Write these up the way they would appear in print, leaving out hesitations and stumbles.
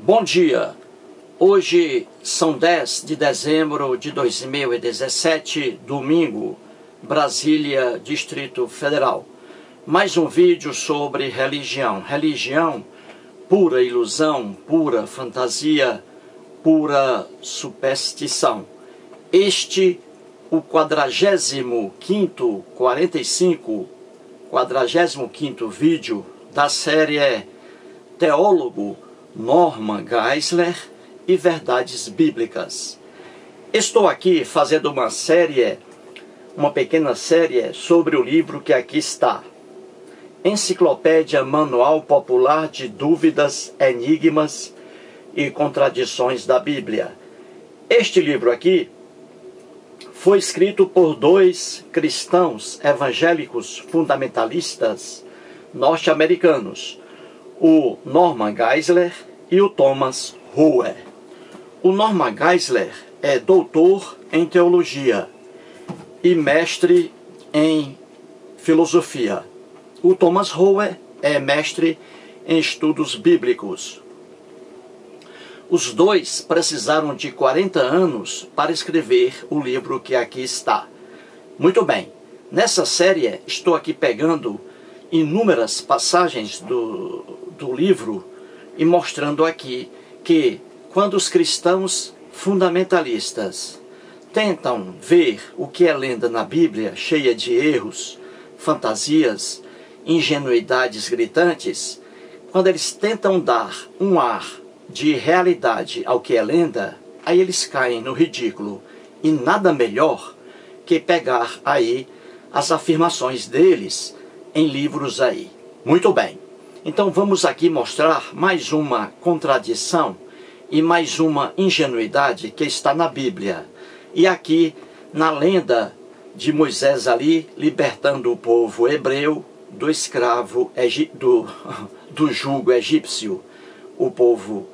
Bom dia, hoje são 10 de dezembro de 2017, domingo, Brasília, Distrito Federal. Mais um vídeo sobre religião. Religião, pura ilusão, pura fantasia, pura superstição. Este, o 45º vídeo da série Teólogo Norman Geisler e Verdades Bíblicas. Estou aqui fazendo uma pequena série sobre o livro que aqui está. Enciclopédia Manual Popular de Dúvidas, Enigmas e Contradições da Bíblia. Este livro aqui foi escrito por dois cristãos evangélicos fundamentalistas norte-americanos, o Norman Geisler e o Thomas Rowe. O Norman Geisler é doutor em teologia e mestre em filosofia. O Thomas Rowe é mestre em estudos bíblicos. Os dois precisaram de 40 anos para escrever o livro que aqui está. Muito bem, nessa série estou aqui pegando inúmeras passagens do livro e mostrando aqui que quando os cristãos fundamentalistas tentam ver o que é lenda na Bíblia, cheia de erros, fantasias, ingenuidades gritantes, quando eles tentam dar um ar de realidade ao que é lenda, aí eles caem no ridículo. E nada melhor que pegar aí as afirmações deles em livros aí. Muito bem. Então vamos aqui mostrar mais uma contradição e mais uma ingenuidade que está na Bíblia. E aqui na lenda de Moisés ali, libertando o povo hebreu do escravo, do jugo egípcio. O povo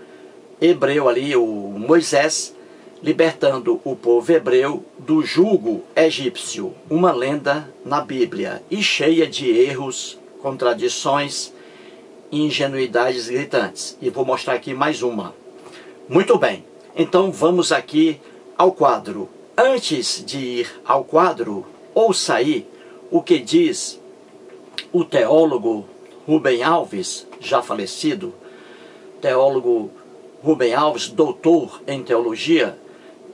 hebreu ali, o Moisés, libertando o povo hebreu do jugo egípcio. Uma lenda na Bíblia e cheia de erros, contradições e ingenuidades gritantes. E vou mostrar aqui mais uma. Muito bem, então vamos aqui ao quadro. Antes de ir ao quadro, ouça aí o que diz o teólogo Rubem Alves, já falecido, teólogo Rubem Alves, doutor em teologia.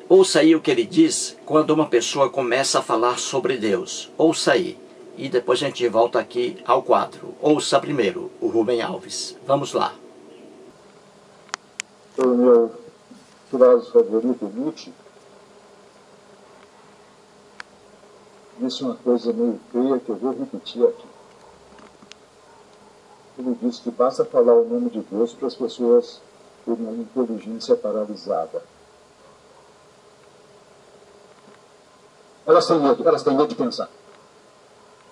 Ouça aí o que ele diz quando uma pessoa começa a falar sobre Deus. Ouça aí. E depois a gente volta aqui ao quadro. Ouça primeiro o Rubem Alves. Vamos lá. O meu filósofo favorito, Nietzsche, disse uma coisa meio feia que eu vou repetir aqui. Ele disse que basta falar o nome de Deus para as pessoas terem uma inteligência paralisada. Elas têm medo de pensar.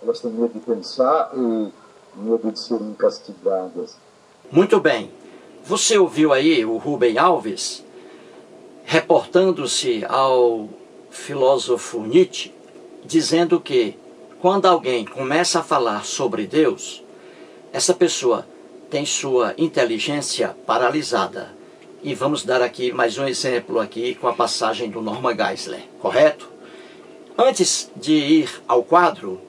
Elas têm medo de pensar e medo de serem castigadas. Muito bem. Você ouviu aí o Rubem Alves reportando-se ao filósofo Nietzsche, dizendo que quando alguém começa a falar sobre Deus, essa pessoa tem sua inteligência paralisada. E vamos dar aqui mais um exemplo aqui com a passagem do Norman Geisler, correto? Antes de ir ao quadro,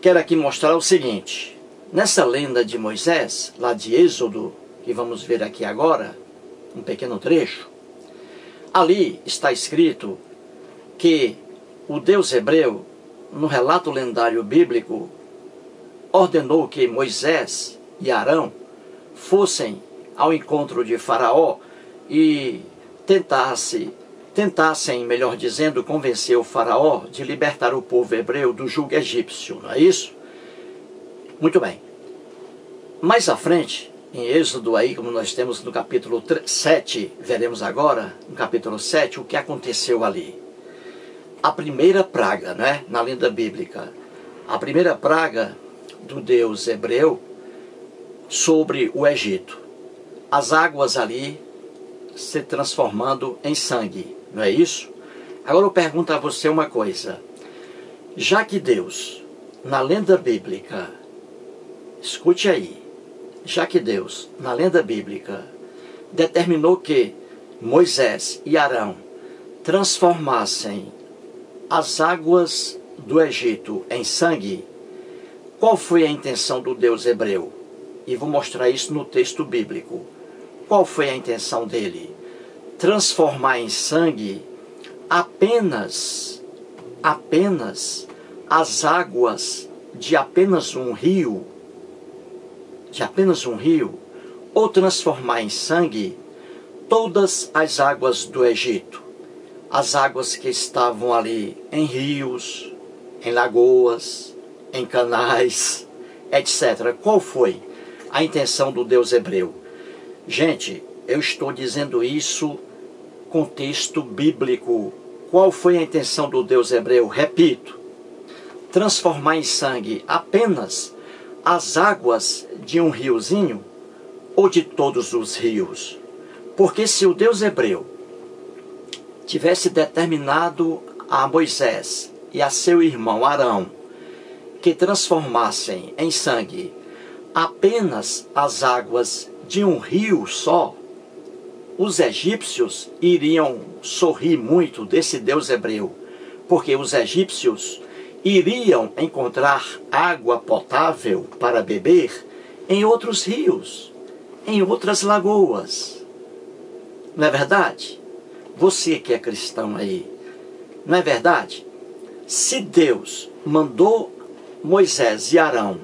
quero aqui mostrar o seguinte. Nessa lenda de Moisés, lá de Êxodo, que vamos ver aqui agora, um pequeno trecho, ali está escrito que o Deus hebreu, no relato lendário bíblico, ordenou que Moisés e Arão fossem ao encontro de Faraó e tentassem, melhor dizendo, convencer o Faraó de libertar o povo hebreu do jugo egípcio, não é isso? Muito bem. Mais à frente, em Êxodo aí, como nós temos no capítulo 7, veremos agora, no capítulo 7, o que aconteceu ali. A primeira praga, né, na lenda bíblica, a primeira praga do Deus hebreu sobre o Egito. As águas ali se transformando em sangue, não é isso? Agora eu pergunto a você uma coisa. Já que Deus, na lenda bíblica, escute aí, já que Deus, na lenda bíblica, determinou que Moisés e Arão transformassem as águas do Egito em sangue, qual foi a intenção do Deus hebreu? E vou mostrar isso no texto bíblico. Qual foi a intenção dele? Transformar em sangue apenas as águas de apenas um rio, ou transformar em sangue todas as águas do Egito, as águas que estavam ali em rios, em lagoas, em canais, etc. Qual foi a intenção do Deus hebreu? Gente, eu estou dizendo isso com texto bíblico. Qual foi a intenção do Deus hebreu? Repito, transformar em sangue apenas as águas de um riozinho ou de todos os rios? Porque se o Deus hebreu tivesse determinado a Moisés e a seu irmão Arão que transformassem em sangue apenas as águas de um rio só, os egípcios iriam sorrir muito desse Deus hebreu, porque os egípcios iriam encontrar água potável para beber em outros rios, em outras lagoas. Não é verdade? Você que é cristão aí, não é verdade? Se Deus mandou Moisés e Arão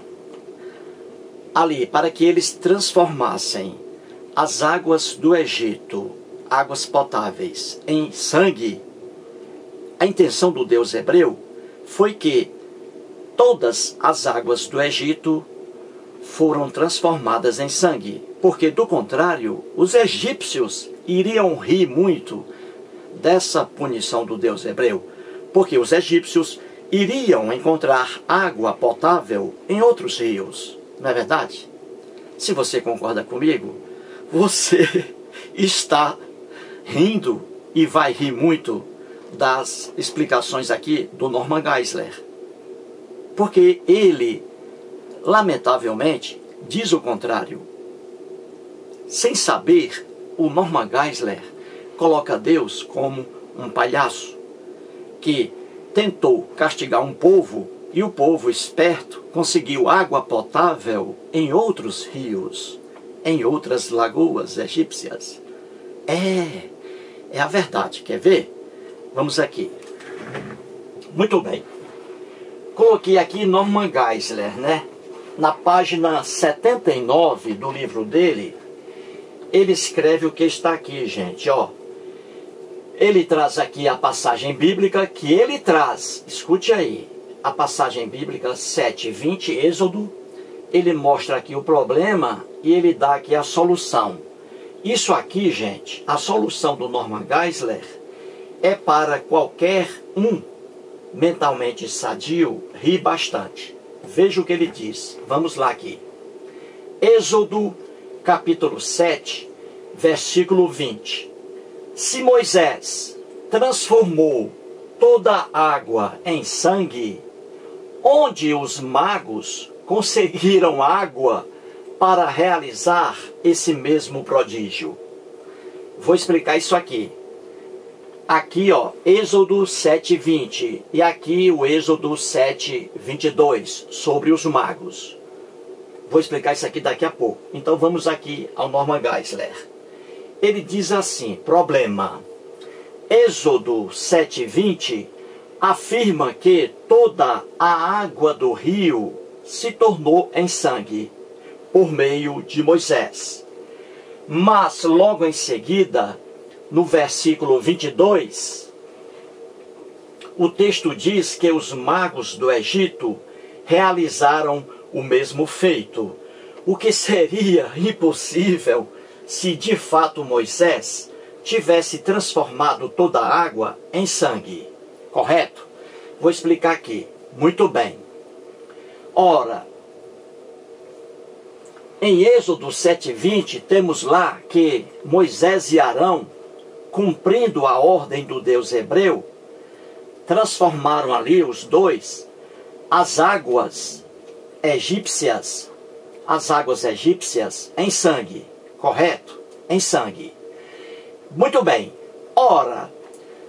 ali para que eles transformassem as águas do Egito, águas potáveis, em sangue, a intenção do Deus hebreu foi que todas as águas do Egito foram transformadas em sangue, porque do contrário, os egípcios iriam rir muito dessa punição do Deus hebreu, porque os egípcios iriam encontrar água potável em outros rios, não é verdade? Se você concorda comigo, você está rindo e vai rir muito das explicações aqui do Norman Geisler, porque ele, lamentavelmente, diz o contrário. Sem saber, o Norman Geisler coloca Deus como um palhaço que tentou castigar um povo e o povo esperto conseguiu água potável em outros rios, em outras lagoas egípcias. É a verdade, quer ver? Vamos aqui. Muito bem. Coloquei aqui Norman Geisler, né? Na página 79 do livro dele, ele escreve o que está aqui, gente, ó. Ele traz aqui a passagem bíblica que ele traz. Escute aí. A passagem bíblica 7:20, Êxodo. Ele mostra aqui o problema e ele dá aqui a solução. Isso aqui, gente, a solução do Norman Geisler é para qualquer um mentalmente sadio rir bastante. Veja o que ele diz. Vamos lá aqui. Êxodo, capítulo 7, versículo 20. Se Moisés transformou toda a água em sangue, onde os magos conseguiram água para realizar esse mesmo prodígio? Vou explicar isso aqui. Aqui, ó, Êxodo 7:20 e aqui o Êxodo 7:22 sobre os magos. Vou explicar isso aqui daqui a pouco. Então vamos aqui ao Norman Geisler. Ele diz assim, problema. Êxodo 7:20 afirma que toda a água do rio se tornou em sangue por meio de Moisés. Mas logo em seguida, no versículo 22, o texto diz que os magos do Egito realizaram o mesmo feito, o que seria impossível se de fato Moisés tivesse transformado toda a água em sangue. Correto? Vou explicar aqui. Muito bem. Ora, em Êxodo 7:20, temos lá que Moisés e Arão, cumprindo a ordem do Deus hebreu, transformaram ali os dois as águas egípcias em sangue. Correto? em sangue. Muito bem. Ora,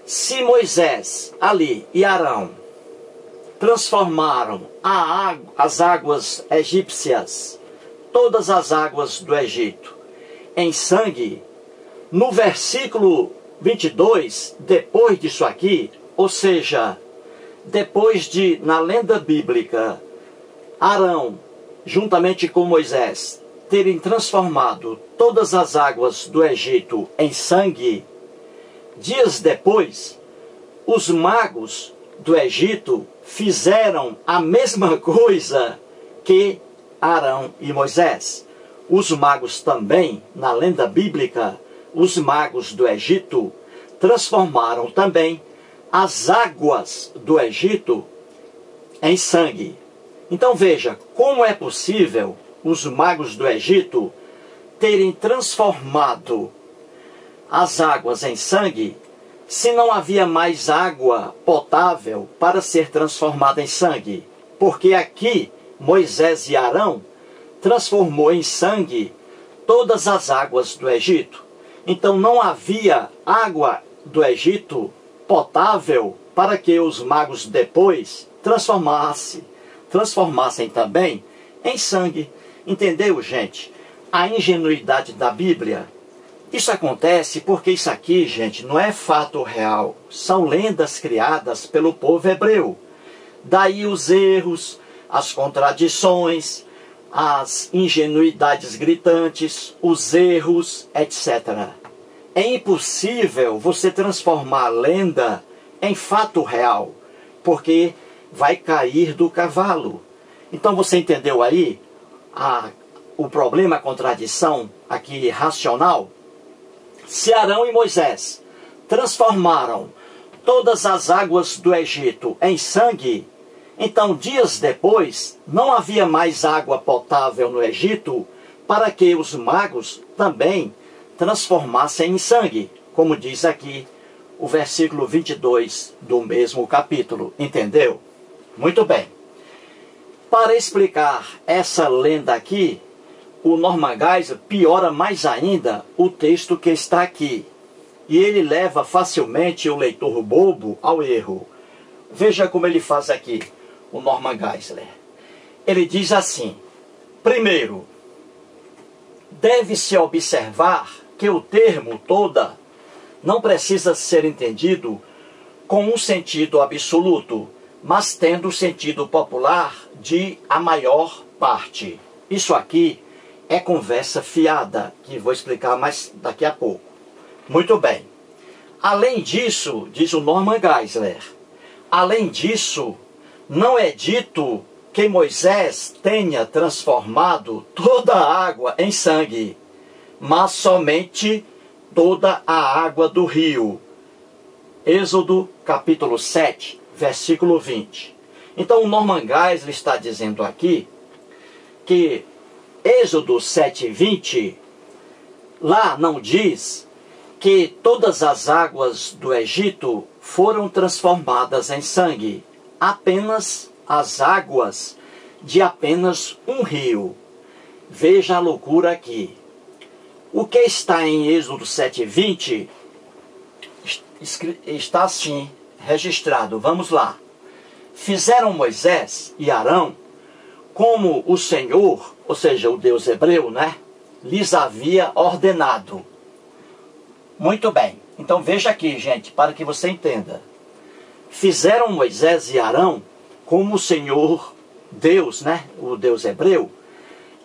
se Moisés ali e Arão transformaram as águas egípcias, todas as águas do Egito, em sangue, no versículo 22, depois disso aqui, ou seja, depois de, na lenda bíblica, Arão, juntamente com Moisés, terem transformado todas as águas do Egito em sangue, dias depois, os magos do Egito fizeram a mesma coisa que Arão e Moisés. Os magos também, na lenda bíblica, os magos do Egito transformaram também as águas do Egito em sangue. Então veja, como é possível os magos do Egito terem transformado as águas em sangue, se não havia mais água potável para ser transformada em sangue? Porque aqui Moisés e Arão transformou em sangue todas as águas do Egito. Então não havia água do Egito potável para que os magos depois transformassem também em sangue. Entendeu, gente? A ingenuidade da Bíblia. Isso acontece porque isso aqui, gente, não é fato real. São lendas criadas pelo povo hebreu. Daí os erros, as contradições, as ingenuidades gritantes, os erros, etc. É impossível você transformar a lenda em fato real, porque vai cair do cavalo. Então você entendeu aí o problema, a contradição aqui racional? Se Arão e Moisés transformaram todas as águas do Egito em sangue, então dias depois não havia mais água potável no Egito para que os magos também transformassem em sangue, como diz aqui o versículo 22 do mesmo capítulo. Entendeu? Muito bem. Para explicar essa lenda aqui, o Norman Geisler piora mais ainda o texto que está aqui. E ele leva facilmente o leitor bobo ao erro. Veja como ele faz aqui, o Norman Geisler. Ele diz assim: primeiro, deve-se observar que o termo toda não precisa ser entendido com um sentido absoluto, mas tendo o sentido popular de a maior parte. Isso aqui é conversa fiada, que vou explicar mais daqui a pouco. Muito bem. Além disso, diz o Norman Geisler, além disso, não é dito que Moisés tenha transformado toda a água em sangue, mas somente toda a água do rio. Êxodo capítulo 7, versículo 20. Então o Norman Geisler está dizendo aqui que Êxodo 7, 20, lá não diz que todas as águas do Egito foram transformadas em sangue, apenas as águas de apenas um rio. Veja a loucura aqui. O que está em Êxodo 7, 20 está assim registrado. Vamos lá. Fizeram Moisés e Arão como o Senhor, ou seja, o Deus hebreu, né, lhes havia ordenado. Muito bem. Então veja aqui, gente, para que você entenda. Fizeram Moisés e Arão como o Senhor Deus, né, o Deus hebreu,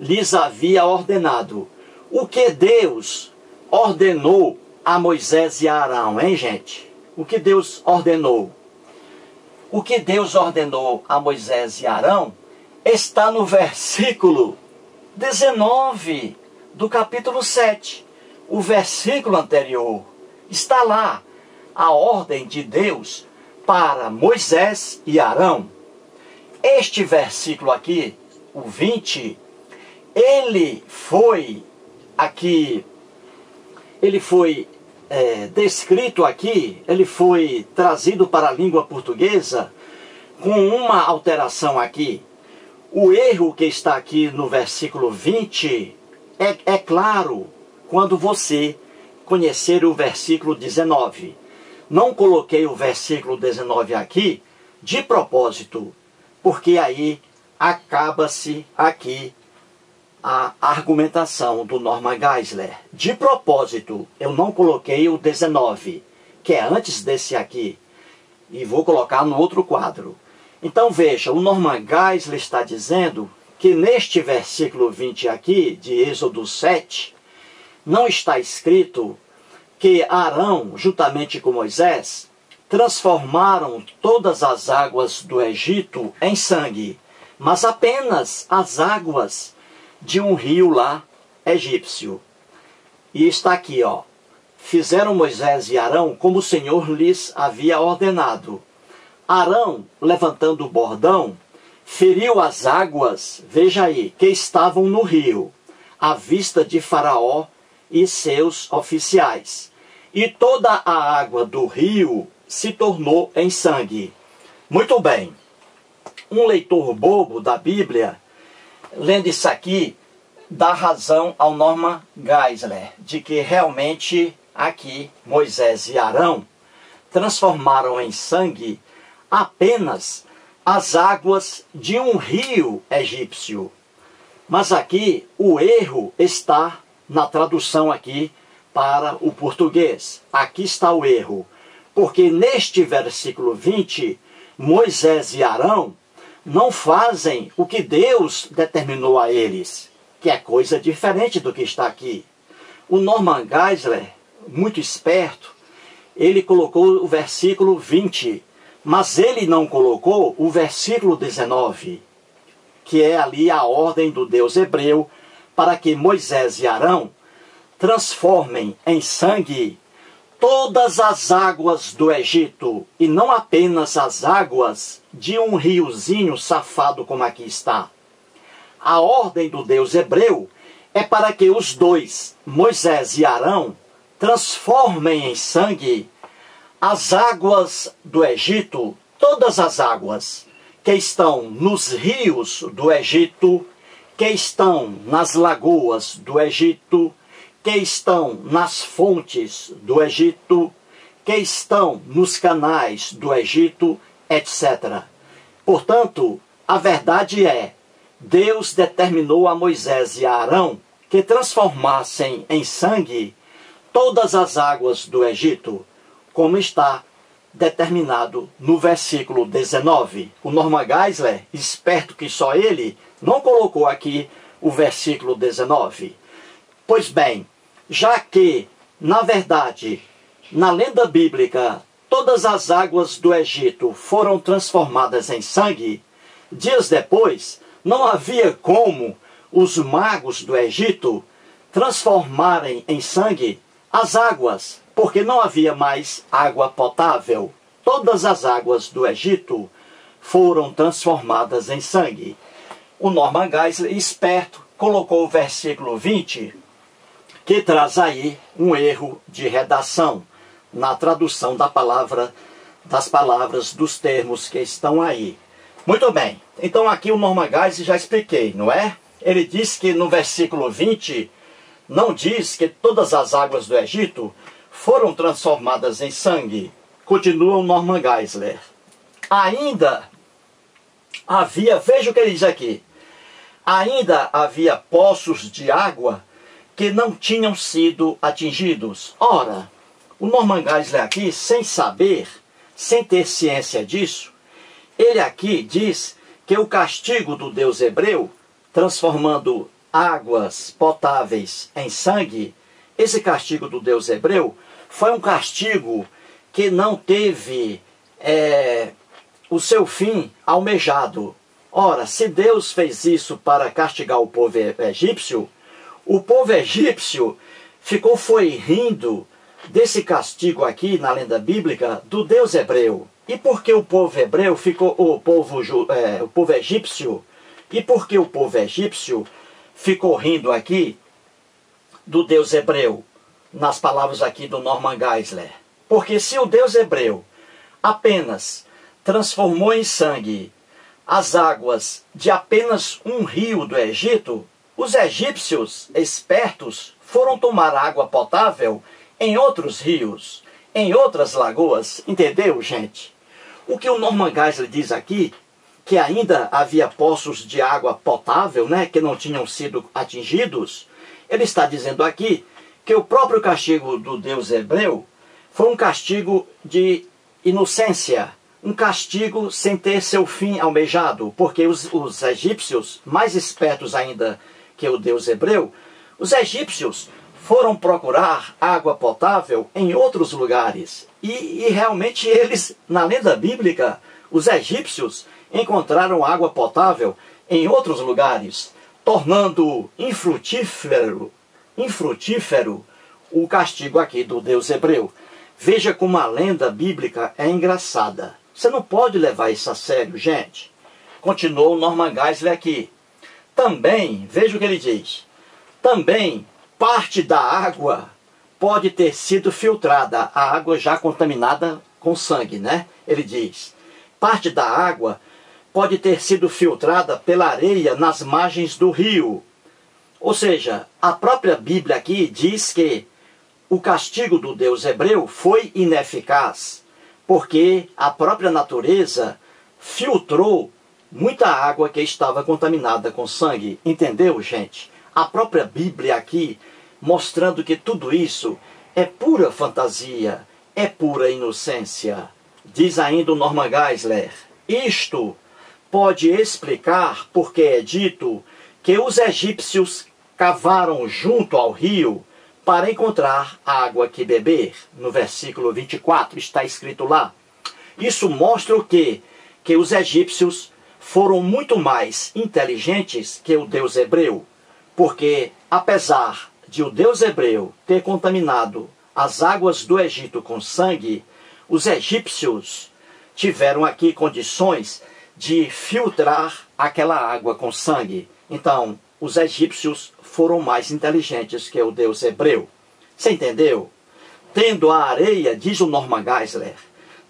lhes havia ordenado. O que Deus ordenou a Moisés e a Arão, hein, gente? O que Deus ordenou? O que Deus ordenou a Moisés e Arão está no versículo 19 do capítulo 7. O versículo anterior está lá. A ordem de Deus para Moisés e Arão. Este versículo aqui, o 20, ele foi descrito aqui, ele foi trazido para a língua portuguesa com uma alteração aqui. O erro que está aqui no versículo 20 é claro quando você conhecer o versículo 19. Não coloquei o versículo 19 aqui de propósito, porque aí acaba-se aqui a argumentação do Norman Geisler. De propósito, eu não coloquei o 19, que é antes desse aqui, e vou colocar no outro quadro. Então veja, o Norman Geisler está dizendo que neste versículo 20 aqui, de Êxodo 7, não está escrito que Arão, juntamente com Moisés, transformaram todas as águas do Egito em sangue, mas apenas as águas de um rio lá egípcio. E está aqui, ó. Fizeram Moisés e Arão como o Senhor lhes havia ordenado. Arão, levantando o bordão, feriu as águas, veja aí, que estavam no rio, à vista de Faraó e seus oficiais. E toda a água do rio se tornou em sangue. Muito bem. Um leitor bobo da Bíblia, lendo isso aqui, dá razão ao Norman Geisler, de que realmente aqui Moisés e Arão transformaram em sangue apenas as águas de um rio egípcio. Mas aqui o erro está na tradução aqui para o português. Aqui está o erro, porque neste versículo 20, Moisés e Arão não fazem o que Deus determinou a eles, que é coisa diferente do que está aqui. O Norman Geisler, muito esperto, ele colocou o versículo 20, mas ele não colocou o versículo 19, que é ali a ordem do Deus hebreu para que Moisés e Arão transformem em sangue todas as águas do Egito, e não apenas as águas de um riozinho safado como aqui está. A ordem do Deus hebreu é para que os dois, Moisés e Arão, transformem em sangue as águas do Egito, todas as águas que estão nos rios do Egito, que estão nas lagoas do Egito, que estão nas fontes do Egito, que estão nos canais do Egito, etc. Portanto, a verdade é, Deus determinou a Moisés e a Arão que transformassem em sangue todas as águas do Egito, como está determinado no versículo 19. O Norman Geisler, esperto que só ele, não colocou aqui o versículo 19. Pois bem, já que, na verdade, na lenda bíblica, todas as águas do Egito foram transformadas em sangue, dias depois, não havia como os magos do Egito transformarem em sangue as águas, porque não havia mais água potável. Todas as águas do Egito foram transformadas em sangue. O Norman Geisler, esperto, colocou o versículo 20, que traz aí um erro de redação na tradução das palavras, dos termos que estão aí. Muito bem, então aqui o Norman Geisler já expliquei, não é? Ele diz que no versículo 20, não diz que todas as águas do Egito foram transformadas em sangue. Continua o Norman Geisler. Ainda havia, veja o que ele diz aqui, ainda havia poços de água que não tinham sido atingidos. Ora, o Norman Geisler aqui, sem saber, sem ter ciência disso, ele aqui diz que o castigo do Deus hebreu, transformando águas potáveis em sangue, esse castigo do Deus hebreu foi um castigo que não teve o seu fim almejado. Ora, se Deus fez isso para castigar o povo egípcio foi rindo desse castigo aqui na lenda bíblica do Deus hebreu. E por que o povo hebreu o povo egípcio? E por que o povo egípcio ficou rindo aqui do Deus hebreu? Nas palavras aqui do Norman Geisler. Porque se o Deus hebreu apenas transformou em sangue as águas de apenas um rio do Egito, os egípcios espertos foram tomar água potável em outros rios, em outras lagoas. Entendeu, gente? O que o Norman Geisler diz aqui, que ainda havia poços de água potável, né, que não tinham sido atingidos, ele está dizendo aqui que o próprio castigo do Deus hebreu foi um castigo de inocência, um castigo sem ter seu fim almejado, porque os egípcios, mais espertos ainda que o Deus hebreu, os egípcios foram procurar água potável em outros lugares. E realmente eles, na lenda bíblica, os egípcios encontraram água potável em outros lugares, tornando infrutífero o castigo aqui do Deus hebreu. Veja como a lenda bíblica é engraçada. Você não pode levar isso a sério, gente. Continuou Norman Geisler aqui. Também, veja o que ele diz. Também parte da água pode ter sido filtrada. A água já contaminada com sangue, né? Ele diz. Parte da água pode ter sido filtrada pela areia nas margens do rio. Ou seja, a própria Bíblia aqui diz que o castigo do Deus hebreu foi ineficaz, porque a própria natureza filtrou muita água que estava contaminada com sangue. Entendeu, gente? A própria Bíblia aqui mostrando que tudo isso é pura fantasia, é pura inocência. Diz ainda o Norman Geisler, isto pode explicar porque é dito que os egípcios cavaram junto ao rio para encontrar água que beber. No versículo 24 está escrito lá. Isso mostra o quê? Que os egípcios foram muito mais inteligentes que o Deus hebreu, porque apesar de o Deus hebreu ter contaminado as águas do Egito com sangue, os egípcios tiveram aqui condições de filtrar aquela água com sangue. Então, os egípcios foram mais inteligentes que o Deus hebreu. Você entendeu? Tendo a areia, diz o Norman Geisler,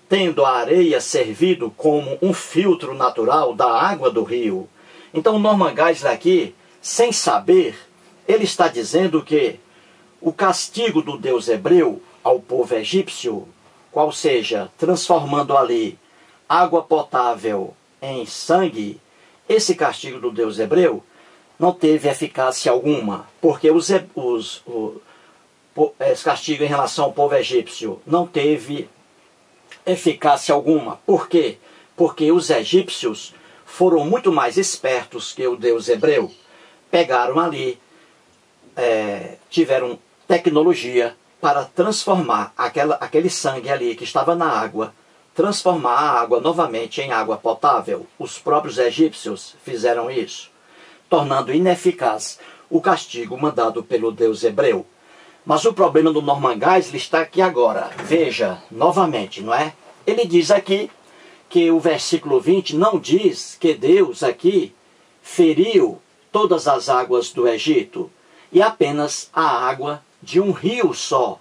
tendo a areia servido como um filtro natural da água do rio. Então, o Norman Geisler aqui, sem saber, ele está dizendo que o castigo do Deus hebreu ao povo egípcio, qual seja, transformando ali água potável em sangue, esse castigo do Deus hebreu não teve eficácia alguma, porque esse castigo em relação ao povo egípcio não teve eficácia alguma. Por quê? Porque os egípcios foram muito mais espertos que o Deus hebreu. Pegaram ali, tiveram tecnologia para transformar aquele sangue ali que estava na água, transformar a água novamente em água potável. Os próprios egípcios fizeram isso, tornando ineficaz o castigo mandado pelo Deus hebreu. Mas o problema do Norman Geisler está aqui agora. Veja, novamente, não é? Ele diz aqui que o versículo 20 não diz que Deus aqui feriu todas as águas do Egito, e apenas a água de um rio só.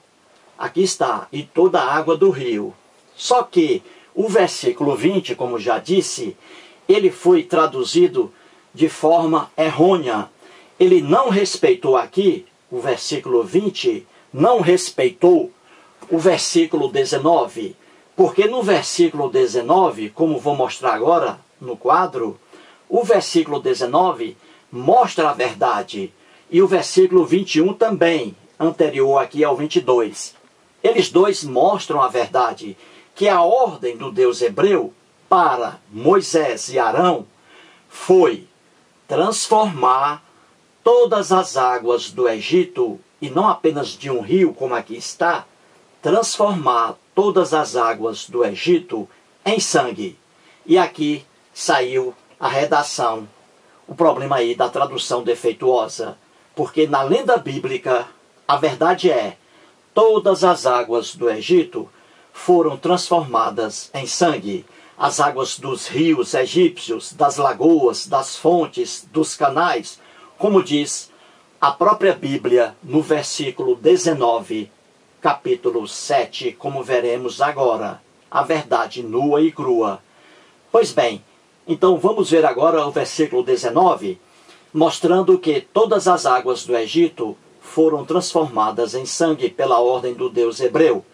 Aqui está, e toda a água do rio. Só que o versículo 20, como já disse, ele foi traduzido de forma errônea. Ele não respeitou aqui, o versículo 20, não respeitou o versículo 19. Porque no versículo 19, como vou mostrar agora no quadro, o versículo 19 mostra a verdade. E o versículo 21 também, anterior aqui ao 22. Eles dois mostram a verdade, que a ordem do Deus hebreu para Moisés e Arão foi transformar todas as águas do Egito, e não apenas de um rio, como aqui está, transformar todas as águas do Egito em sangue. E aqui saiu a redação, o problema aí da tradução defeituosa, porque na lenda bíblica, a verdade é, todas as águas do Egito foram transformadas em sangue. As águas dos rios egípcios, das lagoas, das fontes, dos canais, como diz a própria Bíblia no versículo 19, capítulo 7, como veremos agora, a verdade nua e crua. Pois bem, então vamos ver agora o versículo 19, mostrando que todas as águas do Egito foram transformadas em sangue pela ordem do Deus hebreu.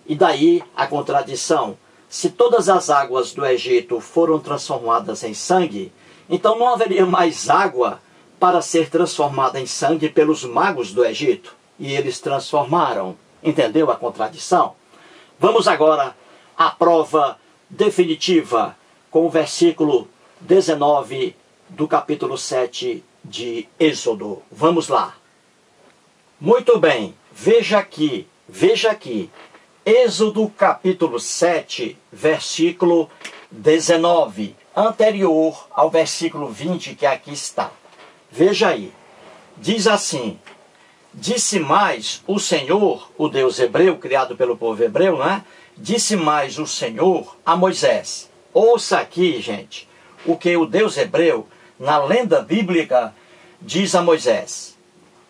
E daí a contradição. Se todas as águas do Egito foram transformadas em sangue, então não haveria mais água para ser transformada em sangue pelos magos do Egito. E eles transformaram. Entendeu a contradição? Vamos agora à prova definitiva, com o versículo 19 do capítulo 7 de Êxodo. Vamos lá. Muito bem, veja aqui. Êxodo capítulo 7, versículo 19, anterior ao versículo 20 que aqui está. Veja aí, diz assim: disse mais o Senhor, o Deus hebreu, criado pelo povo hebreu, né? Disse mais o Senhor a Moisés. Ouça aqui, gente, o que o Deus hebreu, na lenda bíblica, diz a Moisés.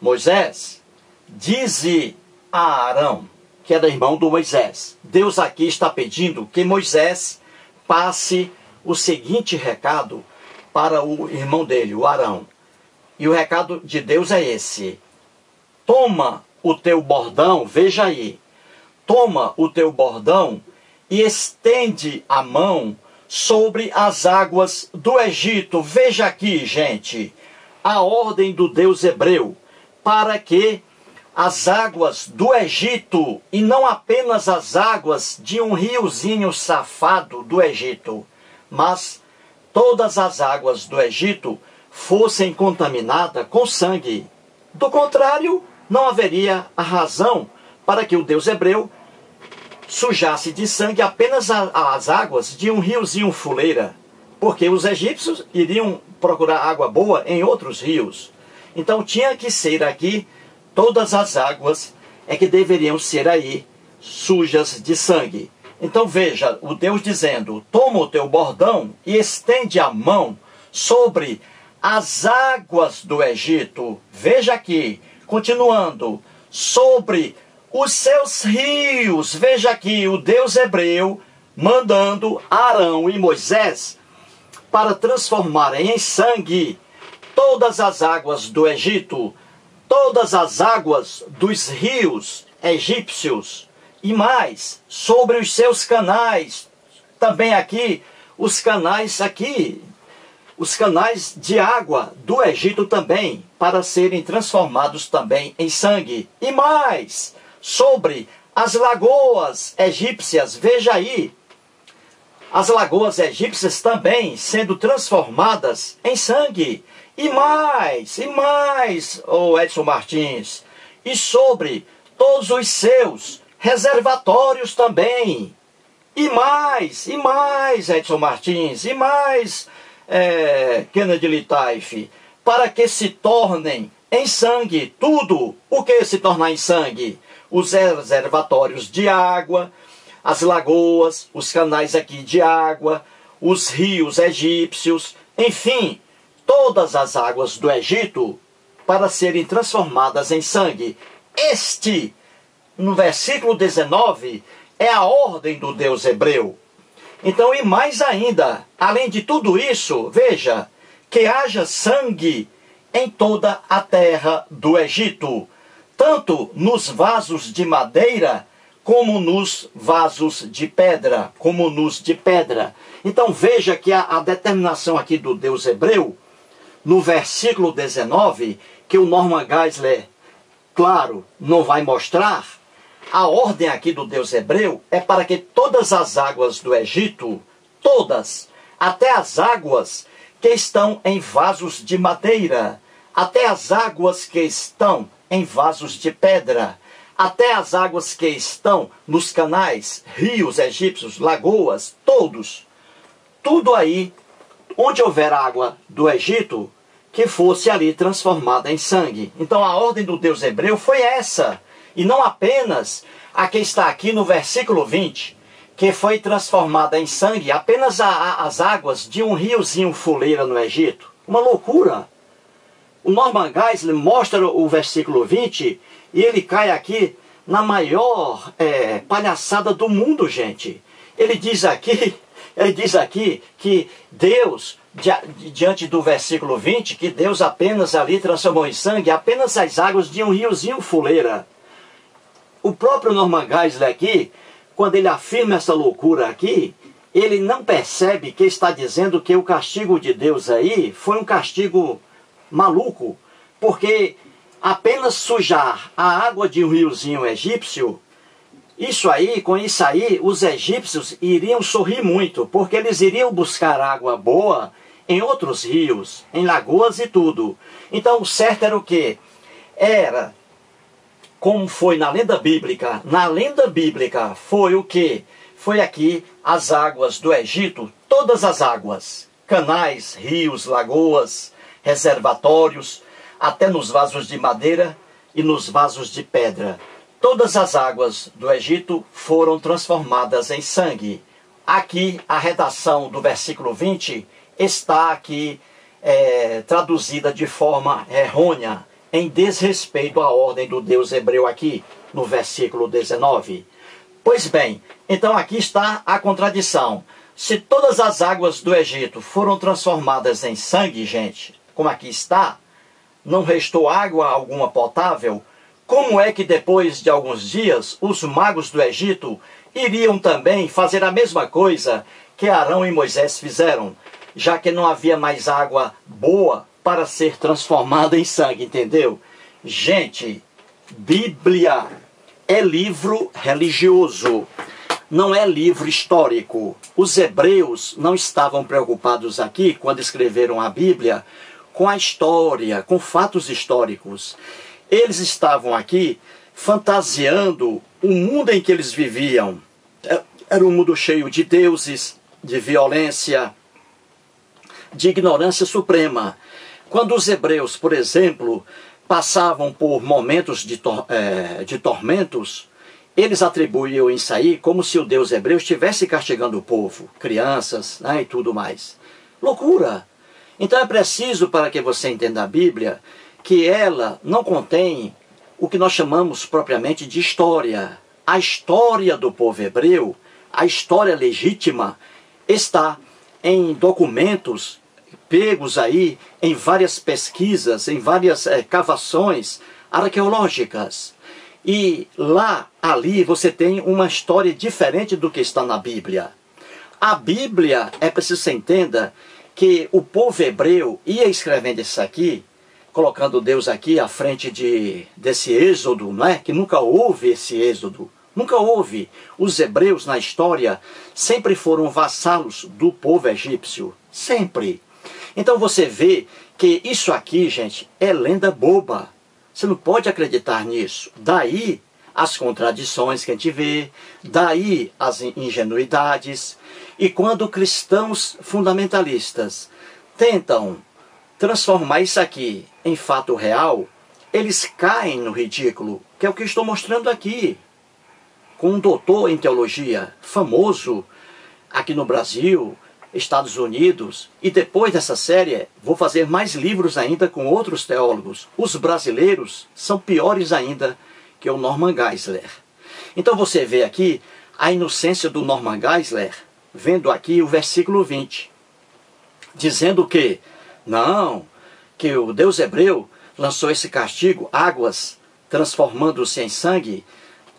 Moisés, dize a Arão, que era irmão do Moisés. Deus aqui está pedindo que Moisés passe o seguinte recado para o irmão dele, o Arão. E o recado de Deus é esse: toma o teu bordão, veja aí, toma o teu bordão e estende a mão sobre as águas do Egito. Veja aqui, gente, a ordem do Deus hebreu, para que as águas do Egito, e não apenas as águas de um riozinho safado do Egito, mas todas as águas do Egito fossem contaminadas com sangue. Do contrário, não haveria a razão para que o Deus hebreu sujasse de sangue apenas as águas de um riozinho fuleira, porque os egípcios iriam procurar água boa em outros rios. Então tinha que ser aqui, todas as águas é que deveriam ser aí sujas de sangue. Então veja, o Deus dizendo: toma o teu bordão e estende a mão sobre as águas do Egito. Veja aqui, continuando, sobre os seus rios. Veja aqui, o Deus hebreu mandando Arão e Moisés para transformarem em sangue todas as águas do Egito, todas as águas dos rios egípcios, e mais, sobre os seus canais, também aqui, os canais de água do Egito também, para serem transformados também em sangue. E mais, sobre as lagoas egípcias, veja aí, as lagoas egípcias também sendo transformadas em sangue. E mais, Edson Martins, e sobre todos os seus reservatórios também. E mais, Edson Martins, e mais, Kennedy Litaif, para que se tornem em sangue tudo. O que se tornar em sangue? Os reservatórios de água, as lagoas, os canais aqui de água, os rios egípcios, enfim, todas as águas do Egito, para serem transformadas em sangue. Este, no versículo 19, é a ordem do Deus hebreu. Então, e mais ainda, além de tudo isso, veja, que haja sangue em toda a terra do Egito, tanto nos vasos de madeira, como nos vasos de pedra, Então veja que a determinação aqui do Deus hebreu, no versículo 19, que o Norman Geisler, claro, não vai mostrar, a ordem aqui do Deus hebreu é para que todas as águas do Egito, todas, até as águas que estão em vasos de madeira, até as águas que estão em vasos de pedra, até as águas que estão nos canais, rios egípcios, lagoas, todos, tudo aí, onde houver água do Egito, que fosse ali transformada em sangue. Então a ordem do Deus hebreu foi essa, e não apenas a que está aqui no versículo 20, que foi transformada em sangue apenas as águas de um riozinho fuleira no Egito. Uma loucura! O Norman Geisler mostra o versículo 20 e ele cai aqui na maior palhaçada do mundo, gente. Ele diz aqui, Ele diz aqui que Deus, diante do versículo 20, que Deus apenas ali transformou em sangue apenas as águas de um riozinho fuleira. O próprio Norman Geisler aqui, quando ele afirma essa loucura aqui, ele não percebe que está dizendo que o castigo de Deus aí foi um castigo maluco, porque apenas sujar a água de um riozinho egípcio, com isso aí, os egípcios iriam sorrir muito, porque eles iriam buscar água boa em outros rios, em lagoas e tudo. Então o certo era o quê? Era, como foi na lenda bíblica. Na lenda bíblica foi o quê? Foi aqui as águas do Egito, todas as águas, canais, rios, lagoas, reservatórios, até nos vasos de madeira e nos vasos de pedra. Todas as águas do Egito foram transformadas em sangue. Aqui, a redação do versículo 20 está aqui traduzida de forma errônea, em desrespeito à ordem do Deus hebreu aqui, no versículo 19. Pois bem, então aqui está a contradição. Se todas as águas do Egito foram transformadas em sangue, gente, como aqui está, não restou água alguma potável, como é que depois de alguns dias os magos do Egito iriam também fazer a mesma coisa que Arão e Moisés fizeram, já que não havia mais água boa para ser transformada em sangue, entendeu? Gente, Bíblia é livro religioso, não é livro histórico. Os hebreus não estavam preocupados aqui, quando escreveram a Bíblia, com a história, com fatos históricos. Eles estavam aqui fantasiando o mundo em que eles viviam. Era um mundo cheio de deuses, de violência, de ignorância suprema. Quando os hebreus, por exemplo, passavam por momentos de tormentos, eles atribuíam isso aí como se o Deus hebreu estivesse castigando o povo, crianças, né, e tudo mais. Loucura! Então é preciso, para que você entenda a Bíblia, que ela não contém o que nós chamamos propriamente de história. A história do povo hebreu, a história legítima, está em documentos pegos aí em várias pesquisas, em várias cavações arqueológicas. E ali você tem uma história diferente do que está na Bíblia. A Bíblia, é preciso que você entenda que o povo hebreu ia escrevendo isso aqui, colocando Deus aqui à frente desse êxodo, não é? Que nunca houve esse êxodo. Nunca houve. Os hebreus na história sempre foram vassalos do povo egípcio. Sempre. Então você vê que isso aqui, gente, é lenda boba. Você não pode acreditar nisso. Daí as contradições que a gente vê, daí as ingenuidades. E quando cristãos fundamentalistas tentam transformar isso aqui em fato real, eles caem no ridículo, que é o que eu estou mostrando aqui. Com um doutor em teologia famoso aqui no Brasil, Estados Unidos, e depois dessa série vou fazer mais livros ainda com outros teólogos. Os brasileiros são piores ainda que o Norman Geisler. Então você vê aqui a inocência do Norman Geisler, vendo aqui o versículo 20, dizendo que não, que o Deus hebreu lançou esse castigo, águas transformando-se em sangue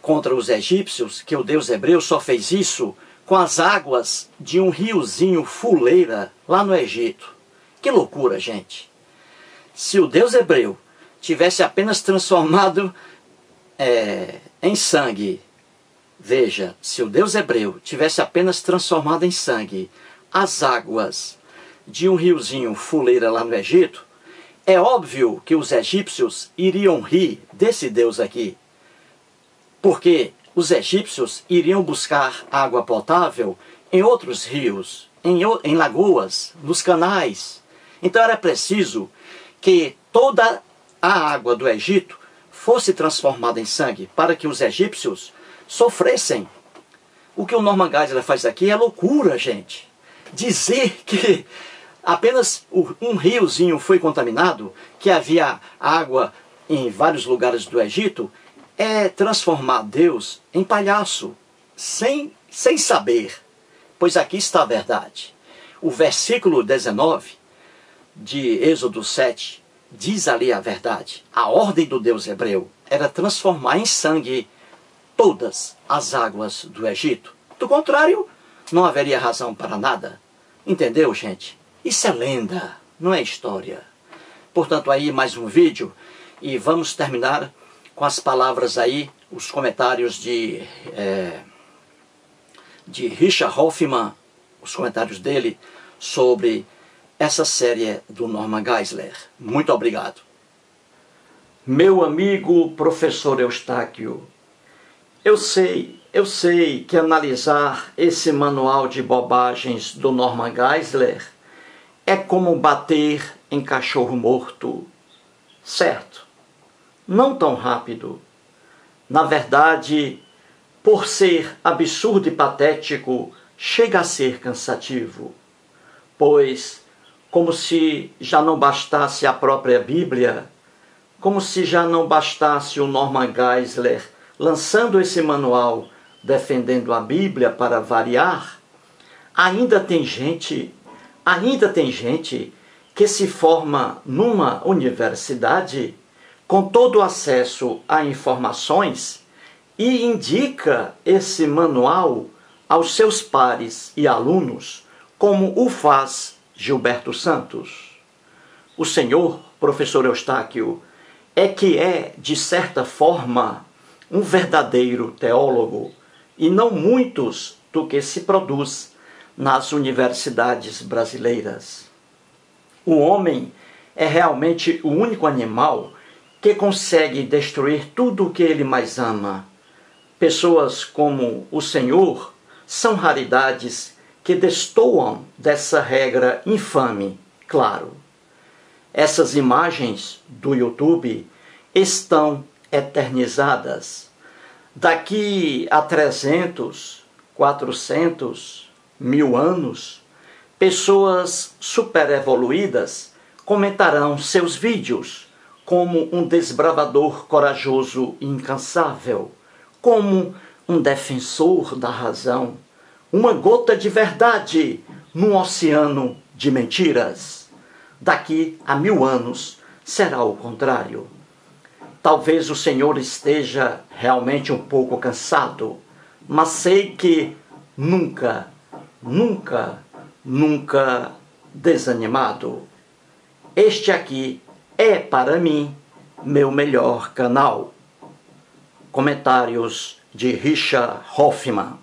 contra os egípcios, que o Deus hebreu só fez isso com as águas de um riozinho fuleira lá no Egito. Que loucura, gente! Se o Deus hebreu tivesse apenas transformado em sangue, veja, se o Deus hebreu tivesse apenas transformado em sangue as águas de um riozinho fuleira lá no Egito, é óbvio que os egípcios iriam rir desse Deus aqui, porque os egípcios iriam buscar água potável em outros rios, em lagoas, nos canais. Então era preciso que toda a água do Egito fosse transformada em sangue, para que os egípcios sofressem. O que o Norman Geisler faz aqui é loucura, gente. Dizer que apenas um riozinho foi contaminado, que havia água em vários lugares do Egito, é transformar Deus em palhaço, sem saber Pois aqui está a verdade. O versículo 19 de Êxodo 7 diz ali a verdade. A ordem do Deus hebreu era transformar em sangue todas as águas do Egito. Do contrário, não haveria razão para nada. Entendeu, gente? Isso é lenda, não é história. Portanto, aí mais um vídeo e vamos terminar com as palavras aí, os comentários de Richard Hoffman, os comentários dele sobre essa série do Norman Geisler. Muito obrigado. Meu amigo professor Eustáquio, eu sei que analisar esse manual de bobagens do Norman Geisler é como bater em cachorro morto. Certo, não tão rápido. Na verdade, por ser absurdo e patético, chega a ser cansativo. Pois, como se já não bastasse a própria Bíblia, como se já não bastasse o Norman Geisler lançando esse manual defendendo a Bíblia para variar, ainda tem gente que se forma numa universidade com todo o acesso a informações e indica esse manual aos seus pares e alunos, como o faz Gilberto Santos. O senhor, professor Eustáquio, é, de certa forma, um verdadeiro teólogo, e não muitos do que se produz nas universidades brasileiras. O homem é realmente o único animal que consegue destruir tudo o que ele mais ama. Pessoas como o senhor são raridades que destoam dessa regra infame, claro. Essas imagens do YouTube estão eternizadas. Daqui a 300, 400, 1000 anos, pessoas superevoluídas comentarão seus vídeos como um desbravador corajoso e incansável, como um defensor da razão, uma gota de verdade num oceano de mentiras. Daqui a 1000 anos será o contrário. Talvez o senhor esteja realmente um pouco cansado, mas sei que nunca desanimado. Este aqui é, para mim, meu melhor canal. Comentários de Richard Hoffman.